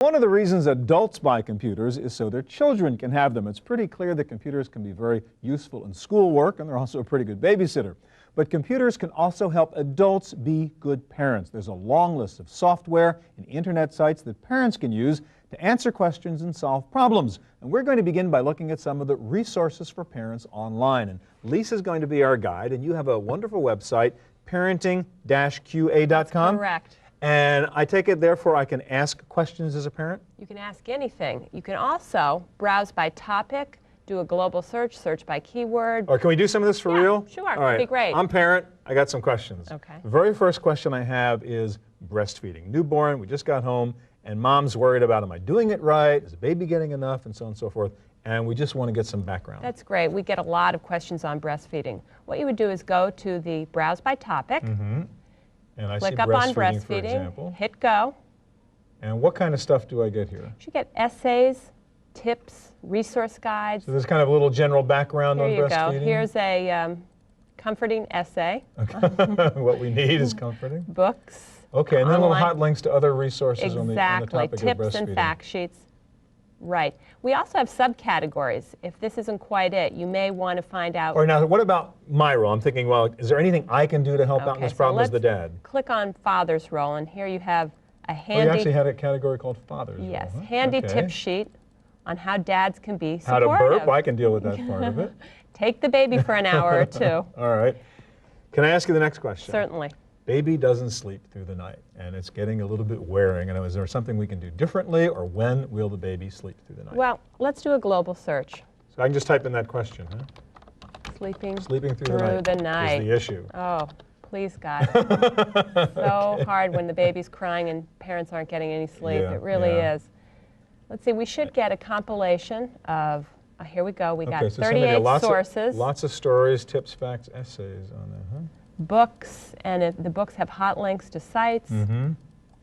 One of the reasons adults buy computers is so their children can have them. It's pretty clear that computers can be very useful in schoolwork, and they're also a pretty good babysitter. But computers can also help adults be good parents. There's a long list of software and internet sites that parents can use to answer questions and solve problems. And we're going to begin by looking at some of the resources for parents online. And Lisa's going to be our guide, and you have a wonderful website, parenting-qa.com. That's correct. And I take it, therefore, I can ask questions as a parent? You can ask anything. You can also browse by topic, do a global search, search by keyword. Or can we do some of this for real? Sure, All right. that'd be great. I'm parent. I got some questions. Okay. The very first question I have is breastfeeding. Newborn, we just got home, and mom's worried about, am I doing it right? Is the baby getting enough? And so on and so forth. And we just want to get some background. That's great. We get a lot of questions on breastfeeding. What you would do is go to the browse by topic. Mm-hmm. And I Click see up on breastfeeding, for breastfeeding, example. hit go. And what kind of stuff do I get here? You should get essays, tips, resource guides. So there's kind of a little general background on Here you breastfeeding. go. Here's a comforting essay. Okay. What we need is comforting. Books. Okay, and then little online. hot links to other resources on the topic Exactly. of Tips breastfeeding. and fact sheets. Right. We also have subcategories. If this isn't quite it, you may want to find out. Or now, what about my role? I'm thinking, well, is there anything I can do to help out in this so problem as the let's dad? Click on father's role, and here you have a Oh, handy. you actually had a category called Father's Role, Yes, huh? handy Okay. tip sheet on how dads can be How to supportive. burp, I can deal with that part of it. Take the baby for an hour or two. All right. Can I ask you the next question? Certainly. Baby doesn't sleep through the night, and it's getting a little bit wearing. And is there something we can do differently, or when will the baby sleep through the night? Well, let's do a global search. So I can just type in that question, huh? Sleeping Sleeping through the night. is the issue. Oh, please, God. So hard when the baby's crying and parents aren't getting any sleep. Yeah, It really yeah. is. Let's see, we should get a compilation of, here we go, we got Okay, so 38 lots sources, lots of stories, tips, facts, essays on there, huh? books, and the books have hot links to sites. Mm-hmm.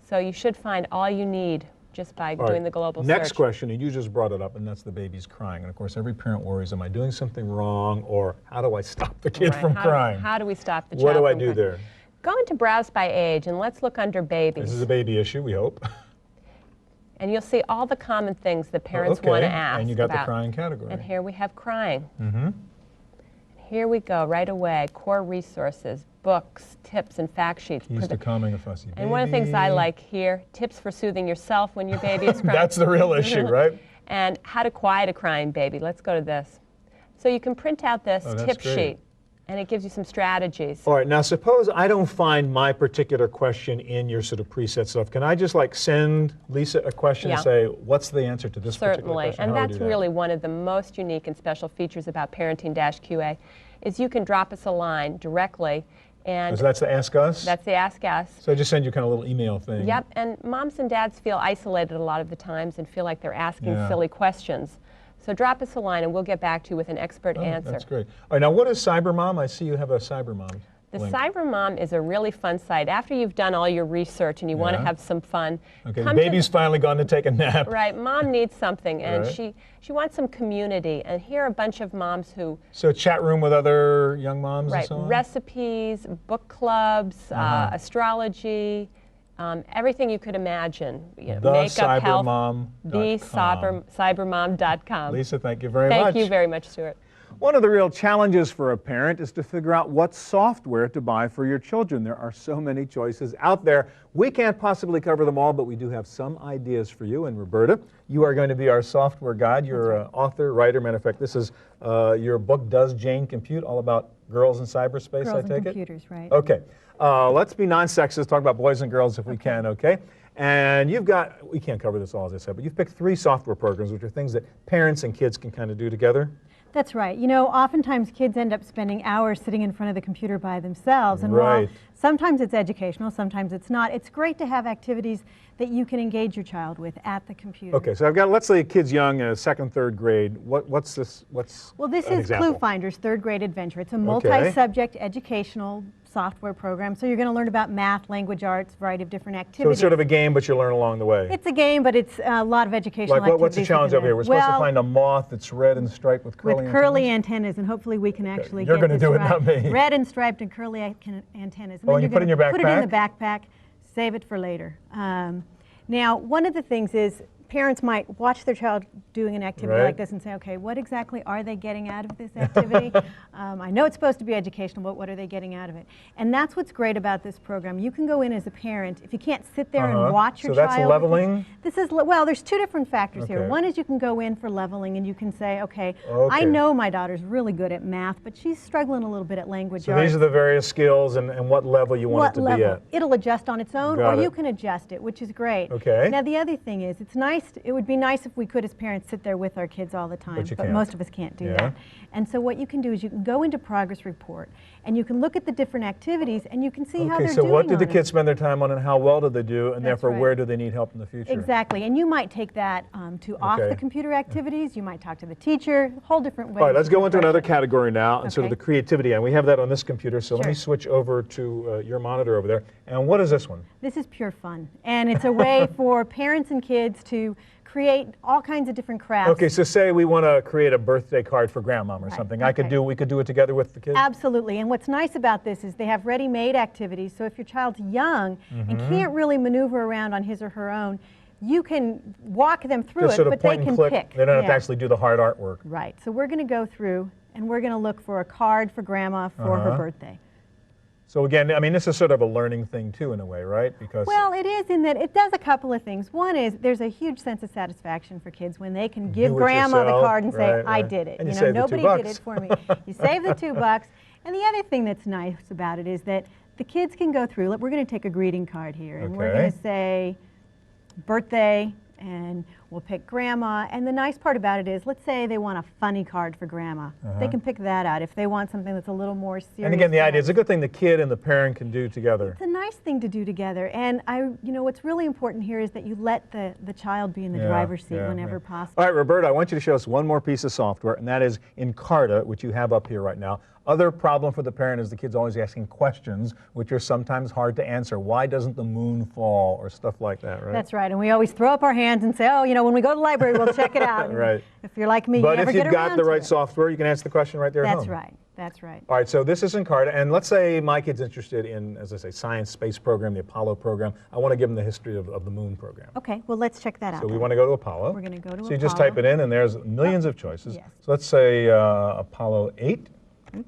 So you should find all you need just by All doing right. the global Next search. question, and you just brought it up, and that's the baby's crying. And of course, every parent worries, am I doing something wrong, or how do I stop the kid Right, from crying? How do we stop the child What do I from do crying? there? Go into Browse by Age, and let's look under Babies. This is a baby issue, we hope. And you'll see all the common things that parents want to ask And you got about. the crying category. And here we have crying. Mm-hmm. Here we go, right away. Core resources, books, tips, and fact sheets. Keys to calming a fussy baby. And one of the things I like here, tips for soothing yourself when your baby is crying. That's the real issue, right? And how to quiet a crying baby. Let's go to this. So you can print out this Oh, that's tip great. sheet, and it gives you some strategies. All right, now suppose I don't find my particular question in your sort of preset stuff. Can I just like send Lisa a question and Yeah. say, what's the answer to this particular Certainly, question? and How do I that's do that? really one of the most unique and special features about Parenting-QA, is you can drop us a line directly, and So that's the Ask Us? that's the Ask Us. So I just send you kind of a little email thing. Yep, and moms and dads feel isolated a lot of the times and feel like they're asking Yeah. silly questions. So drop us a line and we'll get back to you with an expert Oh, answer. That's great. All right, now what is Cybermom? I see you have a Cybermom The link. Cybermom is a really fun site. After you've done all your research and you want to Yeah. have some fun, Okay, the come to baby's finally gone to take a nap. right, mom needs something, and Right. she wants some community. And here are a bunch of moms who, So chat room with other young moms and right, so on? recipes, book clubs, Uh-huh. astrology, everything you could imagine. You know, The makeup, health, cybermom.com. cybermom.com. Lisa, thank you very much. Thank you very much, Stuart. One of the real challenges for a parent is to figure out what software to buy for your children. There are so many choices out there. We can't possibly cover them all, but we do have some ideas for you. And Roberta, you are going to be our software guide. You're an author, writer. Matter of fact, this is your book, Does Jane Compute? All about girls in cyberspace, I Girls take and it? computers, right. Okay. Let's be non-sexist, talk about boys and girls if we can, okay? And you've got, we can't cover this all, as I said, but you've picked 3 software programs, which are things that parents and kids can kind of do together. That's right. You know, oftentimes kids end up spending hours sitting in front of the computer by themselves. And while Right. sometimes it's educational, sometimes it's not, it's great to have activities that you can engage your child with at the computer. Okay, so I've got, let's say a kid's young, second, third grade. What's this? What's Well, this an is example? Clue Finder's third grade adventure. It's a Okay. multi-subject educational software program. So you're going to learn about math, language arts, a variety of different So activities. it's sort of a game, but you learn along the way. It's a game, but it's a lot of educational Like, what's the activities challenge within over here? it. We're supposed to Well, find a moth that's red and striped with curly with curly antennas? antennas, and hopefully we can actually You're get gonna this do it, right. not me. Red and striped and curly antennas. Oh, and you then put it in your Put it in the backpack? backpack, save it for later. Now, one of the things is parents might watch their child doing an activity Right. like this and say, okay, what exactly are they getting out of this activity? I know it's supposed to be educational, but what are they getting out of it? And that's what's great about this program. You can go in as a parent, if you can't sit there and watch your So child. that's leveling? This is, well, there's two different factors here. Okay. One is you can go in for leveling and you can say, okay, I know my daughter's really good at math, but she's struggling a little bit at language So arts. these are the various skills and what level you want it to be at. It'll adjust on its own, Got or it. you can adjust it, which is great. Okay. Now the other thing is, it's nice. It would be nice if we could, as parents, sit there with our kids all the time, But you can't. most of us can't do Yeah. that. And so what you can do is you can go into Progress Report, and you can look at the different activities, and you can see how Okay, they're so doing what do the on it. kids spend their time on and how well do they do, and therefore right. where do they need help in the future? Exactly, and you might take that to off Okay. the computer activities. You might talk to the teacher, a whole different way. All right, let's go into approach another it. category now, and sort of Okay. the creativity. And we have that on this computer, so let me Sure. switch over to your monitor over there. And what is this one? This is pure fun, and it's a way for parents and kids to create all kinds of different crafts. Okay, so say we want to create a birthday card for grandmom or Right, something. okay. We could do it together with the kids? Absolutely, and what's nice about this is they have ready-made activities, so if your child's young and can't really maneuver around on his or her own, you can walk them through Just it, sort of but they point and can click. pick. They don't have to Yeah. actually do the hard artwork. Right, so we're going to go through and we're going to look for a card for grandma for her birthday. So again, I mean, this is sort of a learning thing too, in a way, right? Because Well, it is in that it does a couple of things. One is there's a huge sense of satisfaction for kids when they can give Do it grandma the yourself, card and say, right, I right. did it. And you know, save the nobody $2. did it for me. You save the $2. And the other thing that's nice about it is that the kids can go through, we're going to take a greeting card here, and we're going Okay. to say birthday, and we'll pick grandma. And the nice part about it is, let's say they want a funny card for grandma. They can pick that out. If they want something that's a little more serious. And again, the for idea them. is a good thing the kid and the parent can do together. It's a nice thing to do together, and what's really important here is that you let the child be in the driver's seat whenever possible. All right, Roberta, I want you to show us one more piece of software, and that is Encarta, which you have up here right now. Other problem for the parent is the kid's always asking questions, which are sometimes hard to answer. Why doesn't the moon fall, or stuff like that, right? That's right, and we always throw up our hands and say, oh, when we go to the library, we'll check it out. And Right. If you're like me, But you never if get you've got around the to right it. software, you can answer the question right there at That's home. right. That's right. All right, so this is Encarta, and let's say my kid's interested in, as I say, science, space program, the Apollo program. I want to give them the history of the moon program. Okay, well, let's check that out. So we then. want to go to Apollo. We're gonna go to So you just Apollo. type it in, and there's millions of choices. Yes. So let's say Apollo 8.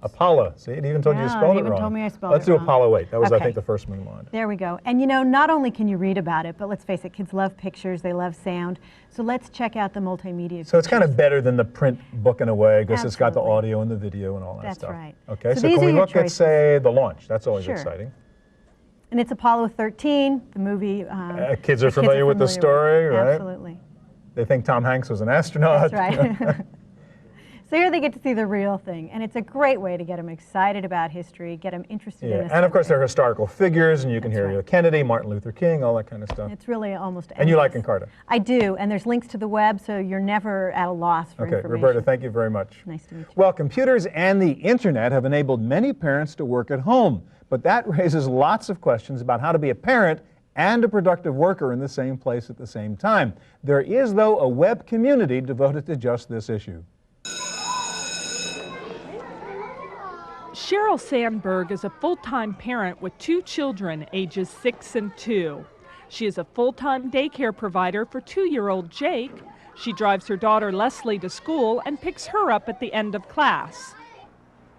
Apollo. See, it even told you to Yeah, spell it it even wrong. told me I spelled Let's it do wrong. Apollo 8. That was, I Okay. think, the first moon landing. There we go. And not only can you read about it, but let's face it, kids love pictures, they love sound. So let's check out the multimedia. So it's kind of better than the print book in a way, because it's got the Absolutely. audio and the video and all that That's stuff. right. Okay, So so these can are we your look at, choices. say, the launch? That's always Sure. exciting. And it's Apollo 13, the movie. Kids are familiar with the story, right? Absolutely. They think Tom Hanks was an astronaut. That's right. So here they get to see the real thing, and it's a great way to get them excited about history, get them interested in the And of course, subject. there are historical figures, and you can That's hear right. Kennedy, Martin Luther King, all that kind of stuff. It's really almost And you like endless. Encarta? I do, and there's links to the web, so you're never at a loss for Okay, information. Roberta, thank you very much. Nice to meet you. Well, computers and the internet have enabled many parents to work at home, but that raises lots of questions about how to be a parent and a productive worker in the same place at the same time. There is, though, a web community devoted to just this issue. Cheryl Sandberg is a full-time parent with 2 children, ages 6 and 2. She is a full-time daycare provider for 2-year-old Jake. She drives her daughter Leslie to school and picks her up at the end of class.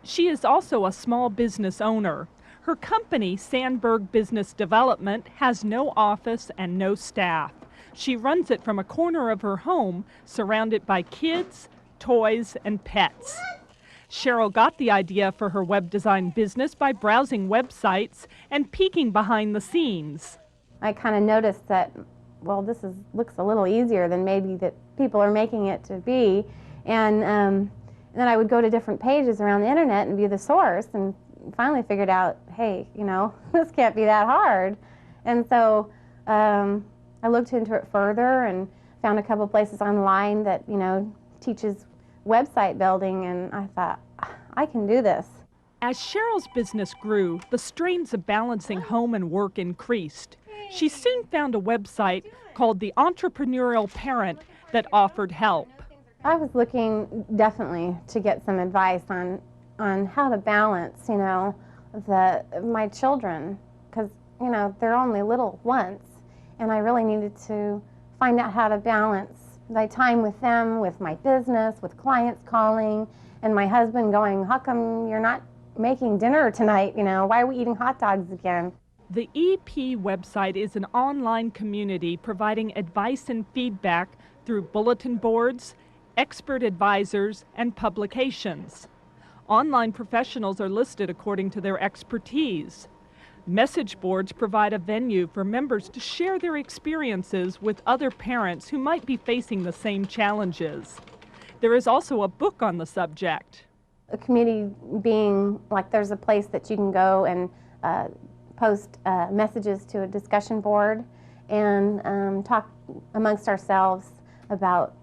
She is also a small business owner. Her company, Sandberg Business Development, has no office and no staff. She runs it from a corner of her home, surrounded by kids, toys, and pets. Cheryl got the idea for her web design business by browsing websites and peeking behind the scenes. I kind of noticed that, well, this looks a little easier than maybe that people are making it to be. And then I would go to different pages around the internet and view the source, and finally figured out, hey, this can't be that hard. And so I looked into it further and found a couple places online that, teaches website building, and I thought, I can do this. As Cheryl's business grew, the strains of balancing home and work increased. She soon found a website called The Entrepreneurial Parent that offered help. I was looking definitely to get some advice on how to balance, my children, because, they're only little once. and I really needed to find out how to balance my time with them, with my business, with clients calling, and my husband going, how come you're not making dinner tonight? You know, why are we eating hot dogs again? The EP website is an online community providing advice and feedback through bulletin boards, expert advisors, and publications. Online professionals are listed according to their expertise. Message boards provide a venue for members to share their experiences with other parents who might be facing the same challenges. There is also a book on the subject. A community being like there's a place that you can go and post messages to a discussion board and talk amongst ourselves about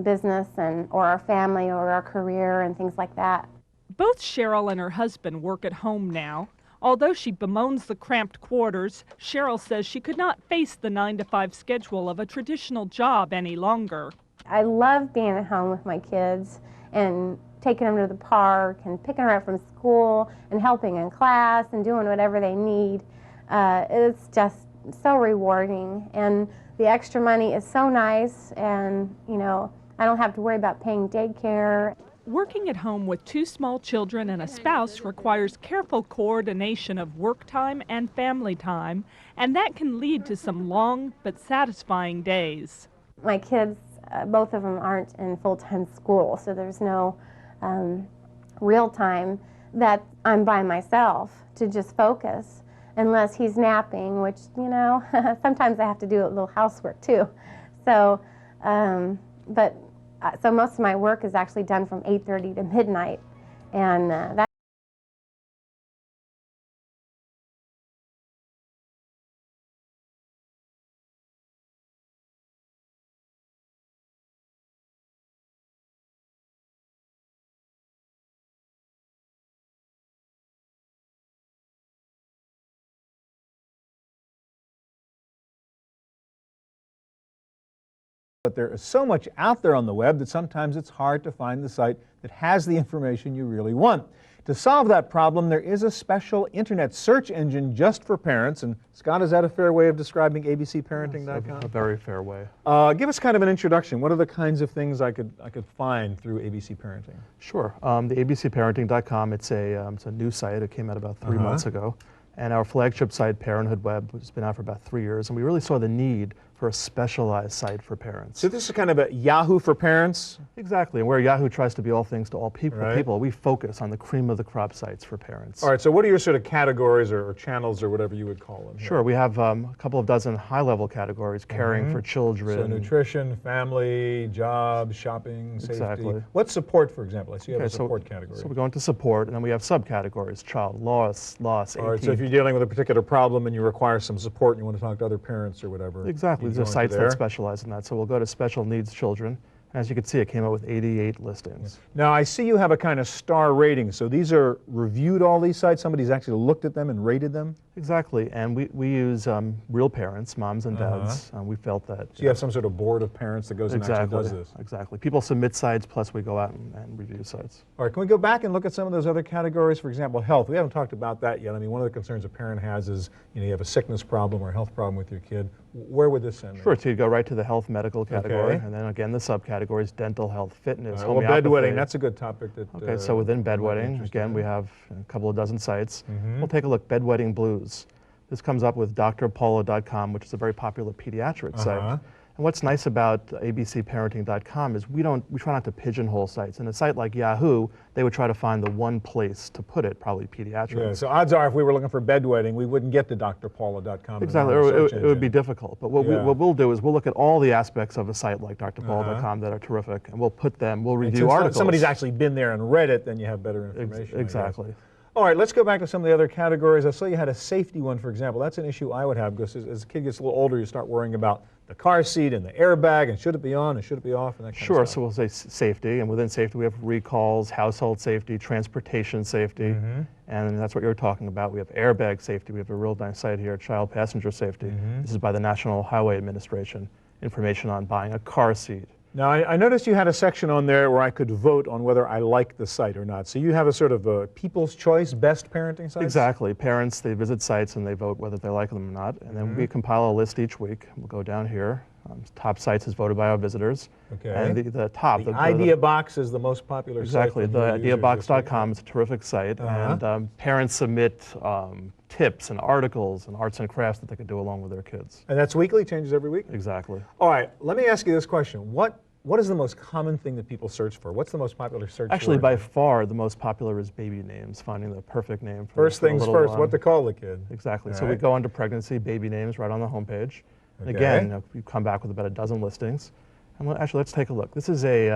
business or our family or our career and things like that. Both Cheryl and her husband work at home now. Although she bemoans the cramped quarters, Cheryl says she could not face the 9-to-5 schedule of a traditional job any longer. I love being at home with my kids and taking them to the park and picking them up from school and helping in class and doing whatever they need. It's just so rewarding, and the extra money is so nice, and you know, I don't have to worry about paying daycare. Working at home with 2 small children and a spouse requires careful coordination of work time and family time, and that can lead to some long but satisfying days. My kids, both of them aren't in full-time school, so there's no real time that I'm by myself to just focus, unless he's napping, which, you know, sometimes I have to do a little housework too. So, so most of my work is actually done from 8:30 to midnight, and that. But there is so much out there on the web that sometimes it's hard to find the site that has the information you really want. To solve that problem, there is a special internet search engine just for parents. And Scott, is that a fair way of describing abcparenting.com? A very fair way. Give us kind of an introduction. What are the kinds of things I could find through ABC Parenting? Sure. The abcparenting.com, it's a new site. It came out about 3 months ago. And our flagship site, Parenthood Web, has been out for about 3 years. And we really saw the need for a specialized site for parents. So this is kind of a Yahoo for parents? Exactly, and where Yahoo tries to be all things to all people, Right. we focus on the cream of the crop sites for parents. All right, so what are your sort of categories or channels or whatever you would call them? Sure, we have a couple of dozen high-level categories, caring for children. So nutrition, family, jobs, shopping, safety. Exactly. What's support, for example? I see you have a Okay, support category. So we go into support, and then we have subcategories, child loss, All right, 18. so if you're dealing with a particular problem and you require some support and you want to talk to other parents or whatever. Exactly, you there's go sites into that there. specialize in that. So we'll go to special needs children. And as you can see, it came out with 88 listings. Now, I see you have a kind of star rating. So these are reviewed, all these sites? Somebody's actually looked at them and rated them? Exactly, and we use real parents, moms and dads. We felt that. So you have some sort of board of parents that goes and actually does this? Exactly. People submit sites, plus we go out and review sites. All right, can we go back and look at some of those other categories? For example, health. We haven't talked about that yet. I mean, one of the concerns a parent has is, you know, you have a sickness problem or a health problem with your kid. Where would this end? Sure, so you go right to the health medical category, Okay. and then again the subcategories, dental health, fitness, Well, homeopathy. bedwetting, that's a good topic. That, Okay, so within bedwetting, again, we have a couple of dozen sites. We'll take a look, bedwetting blues. This comes up with drpaula.com, which is a very popular pediatric site. And what's nice about abcparenting.com is we try not to pigeonhole sites. In a site like Yahoo, they would try to find the one place to put it, probably pediatrics. Yeah, so odds are if we were looking for bedwetting, we wouldn't get to drpaula.com. Exactly, it would be difficult. But what we'll do is we'll look at all the aspects of a site like drpaula.com that are terrific, and we'll review articles. If somebody's actually been there and read it, then you have better information. Exactly. All right, let's go back to some of the other categories. I saw you had a safety one, for example. That's an issue I would have because as a kid gets a little older, you start worrying about the car seat and the airbag and should it be on and should it be off and that kind Sure, of stuff. so we'll say safety, and within safety we have recalls, household safety, transportation safety, and that's what you're talking about. We have airbag safety. We have a real nice site here, child passenger safety. This is by the National Highway Administration. Information on buying a car seat. Now, I noticed you had a section on there where I could vote on whether I like the site or not. So you have a sort of a people's choice best parenting sites? Exactly. Parents, they visit sites and they vote whether they like them or not. And then we compile a list each week. We'll go down here. Top sites is voted by our visitors. Okay. And the top. The idea box is the most popular exactly. site. Exactly. The ideabox.com is a terrific site. And parents submit tips and articles and arts and crafts that they could do along with their kids. And that's weekly? Changes every week? Exactly. All right. Let me ask you this question. What is the most common thing that people search for? What's the most popular search Actually, word? by far, the most popular is baby names, finding the perfect name. First for things the first, one. what to call the kid. Exactly. All So we right. go under pregnancy, baby names, right on the homepage. And Okay. again, you come back with about a dozen listings. And actually, let's take a look. This is a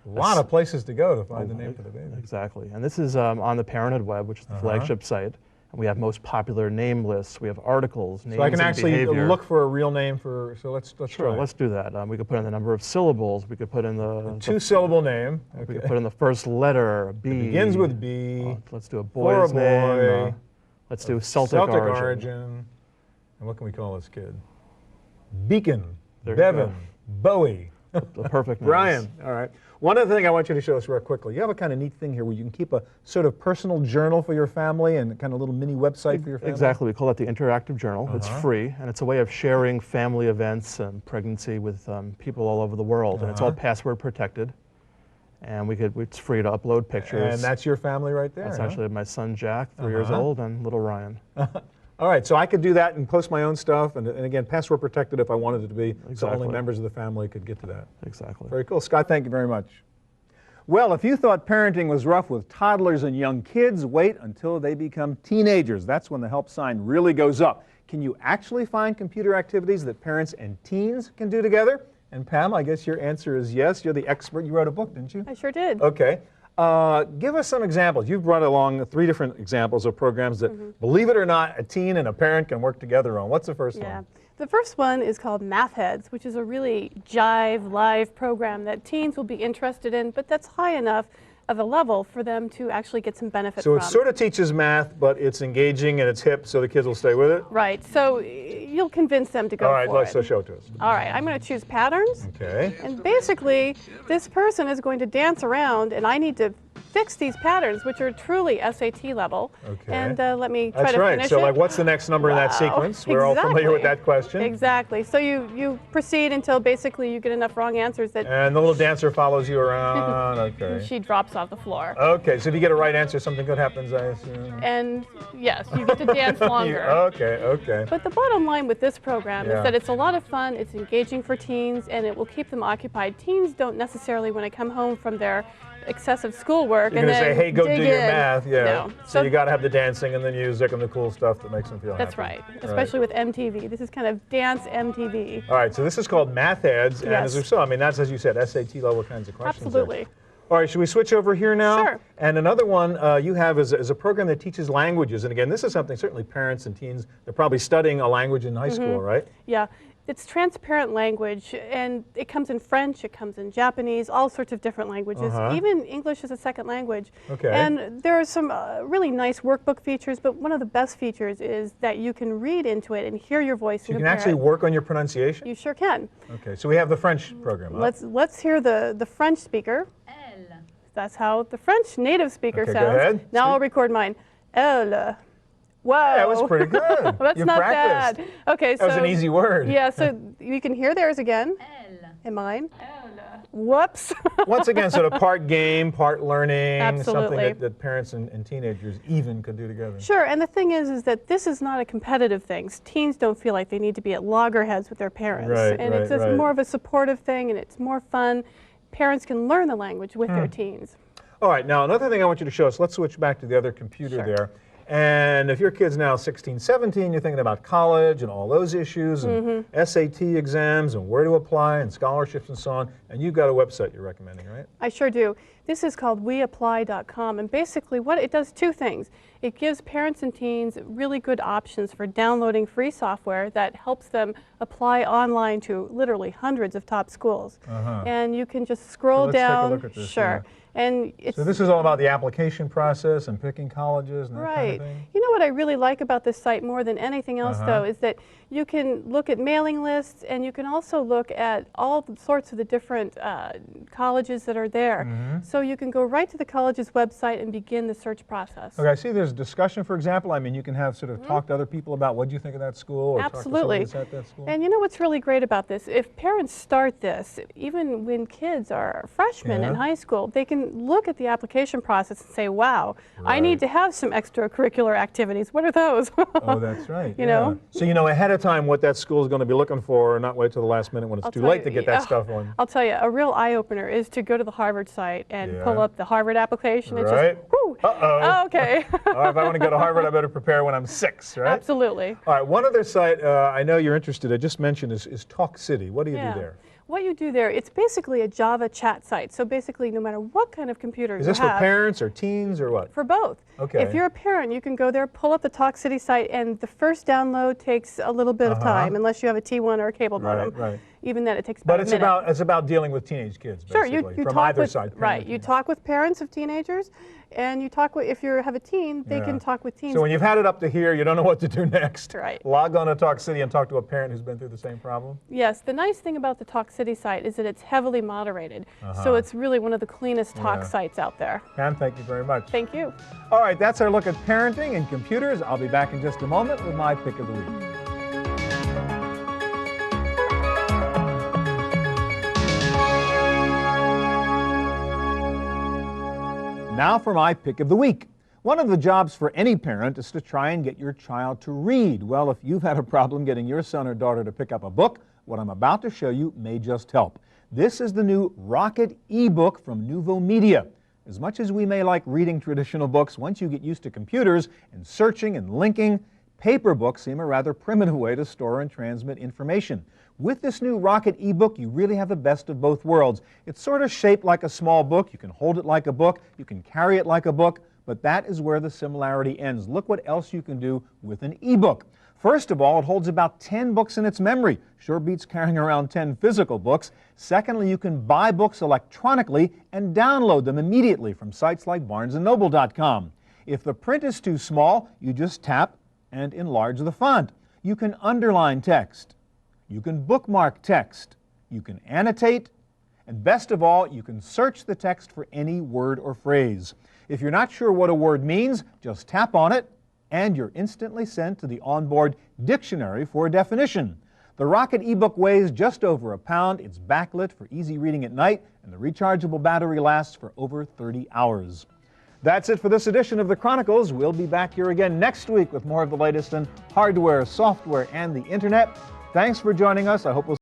lot of places to go to find the name for the baby. Exactly. And this is on the Parenthood Web, which is the flagship site. And we have most popular name lists. We have articles, names, So I can and actually behavior. look for a real name for, so let's Sure, try. let's do that. We could put in the number of syllables. We could put in the Two-syllable name. we Okay. could put in the first letter, B. Begins with B. Let's do a For a boy's boy. name. Let's do Celtic origin. And what can we call this kid? Beacon, There you Bevan, go. Bowie, The perfect names. Brian. All right. One other thing I want you to show us real quickly. You have a kind of neat thing here where you can keep a sort of personal journal for your family and kind of little mini website for your family. Exactly. We call it the Interactive Journal. It's free, and it's a way of sharing family events and pregnancy with people all over the world. And it's all password protected. And it's free to upload pictures. And that's your family right there. That's huh? actually my son Jack, 3 years old, and little Ryan. All right, so I could do that and post my own stuff, and again, password protected if I wanted it to be, so only Exactly. members of the family could get to that. Exactly. Very cool. Scott, thank you very much. Well, if you thought parenting was rough with toddlers and young kids, wait until they become teenagers. That's when the help sign really goes up. Can you actually find computer activities that parents and teens can do together? And Pam, I guess your answer is yes. You're the expert. You wrote a book, didn't you? I sure did. Okay. Give us some examples. You've brought along 3 different examples of programs that, believe it or not, a teen and a parent can work together on. What's the first Yeah. one? The first one is called Math Heads, which is a really jive, live program that teens will be interested in, but that's high enough of a level for them to actually get some benefit So from. it sort of teaches math, but it's engaging and it's hip, so the kids will stay with it? Right, so you'll convince them to go All right, for so it. show it to us. All right, I'm going to choose patterns. Okay. And basically, this person is going to dance around, and I need to fix these patterns, which are truly SAT level. Okay. And let me try That's to right. finish So it. like, what's the next number in that Wow. sequence? We're all familiar with that question. Exactly. So you proceed until basically you get enough wrong answers that And the little dancer follows you around. Okay. she drops off the floor. Okay, so if you get a right answer, something good happens, I assume. And yes, you get to dance longer. Okay. But the bottom line with this program Yeah. is that it's a lot of fun, it's engaging for teens, and it will keep them occupied. Teens don't necessarily, when they come home from their excessive schoolwork, You're and going to then say, hey, go do dig your in. math. Yeah. No. So you got to have the dancing and the music and the cool stuff that makes them feel That's happy. right, especially with MTV. This is kind of dance MTV. All right, so this is called Math Heads, and as Yes. we saw, I mean, that's, as you said, SAT level kinds of questions. there. Absolutely. All right, should we switch over here now? Sure. And another one you have is a program that teaches languages. And again, this is something certainly parents and teens, they're probably studying a language in high school, right? Yeah, it's transparent language, and it comes in French, it comes in Japanese, all sorts of different languages, even English is a second language. Okay. And there are some really nice workbook features, but one of the best features is that you can read into it and hear your voice. So you can actually work on your pronunciation? You sure can. Okay, so we have the French program. Huh? Let's hear the French speaker. That's how the French native speaker Okay, go sounds. ahead. Now I'll record mine. Elle. Wow. That was pretty good. That's You not practiced. bad. Okay, so That was an easy word. Yeah, so you can hear theirs again. And mine. Whoops. Once again, sort of part game, part learning, Absolutely. something that parents and teenagers even could do together. Sure, and the thing is that this is not a competitive thing. Teens don't feel like they need to be at loggerheads with their parents. Right, and right, it's just right. more of a supportive thing, and it's more fun. Parents can learn the language with their teens. All right, now another thing I want you to show us, let's switch back to the other computer Sure. there. And if your kid's now 16, 17, you're thinking about college and all those issues and SAT exams and where to apply and scholarships and so on, and you've got a website you're recommending, right? I sure do. This is called weapply.com, and basically what it does 2 things. It gives parents and teens really good options for downloading free software that helps them apply online to literally hundreds of top schools. And you can just scroll let's take a down. look at this, Sure. And it's So this is all about the application process and picking colleges and that kind of right. thing? You know what I really like about this site more than anything else, though, is that you can look at mailing lists, and you can also look at all sorts of the different colleges that are there. So you can go right to the college's website and begin the search process. Okay, I see there's discussion, for example. I mean, you can have sort of talk to other people about what you think of that school, or Absolutely. talk to somebody that's at that school. And you know what's really great about this? If parents start this, even when kids are freshmen in high school, they can look at the application process and say, wow, I need to have some extracurricular activities. What are those? Oh, that's right. You know? So you know ahead of time what that school is going to be looking for, and not wait till the last minute when it's too late to get that stuff on. I'll tell you, a real eye-opener is to go to the Harvard site and pull up the Harvard application. It's Right. just, whoo, Uh-oh. okay. All right, if I want to go to Harvard, I better prepare when I'm 6, right? Absolutely. All right, one other site I know you're interested in, I just mentioned, is Talk City. What do you do there? What you do there, it's basically a Java chat site. So basically, no matter what kind of computer Is you this have. for parents or teens or what? For both. Okay. If you're a parent, you can go there, pull up the Talk City site, and the first download takes a little bit of time, unless you have a T1 or a cable modem. Right. Even then, it takes about But a minute. it's about dealing with teenage kids, Sure, basically, you from talk either with, side. right, you talk with parents of teenagers, and you talk with, if you have a teen, they can talk with teens. So when you've had it up to here, you don't know what to do next. Right. Log on to Talk City and talk to a parent who's been through the same problem. Yes, the nice thing about the Talk City site is that it's heavily moderated, so it's really one of the cleanest talk sites out there. Pam, thank you very much. Thank you. All right, that's our look at parenting and computers. I'll be back in just a moment with my pick of the week. Now for my pick of the week. One of the jobs for any parent is to try and get your child to read. Well, if you've had a problem getting your son or daughter to pick up a book, what I'm about to show you may just help. This is the new Rocket eBook from Nouveau Media. As much as we may like reading traditional books, once you get used to computers and searching and linking, paper books seem a rather primitive way to store and transmit information. With this new Rocket eBook, you really have the best of both worlds. It's sort of shaped like a small book. You can hold it like a book. You can carry it like a book. But that is where the similarity ends. Look what else you can do with an ebook. First of all, it holds about 10 books in its memory. Sure beats carrying around 10 physical books. Secondly, you can buy books electronically and download them immediately from sites like barnesandnoble.com. If the print is too small, you just tap and enlarge the font. You can underline text. You can bookmark text. You can annotate. And best of all, you can search the text for any word or phrase. If you're not sure what a word means, just tap on it, and you're instantly sent to the onboard dictionary for a definition. The Rocket eBook weighs just over a pound, it's backlit for easy reading at night, and the rechargeable battery lasts for over 30 hours. That's it for this edition of the Chronicles. We'll be back here again next week with more of the latest in hardware, software, and the internet. Thanks for joining us. I hope we'll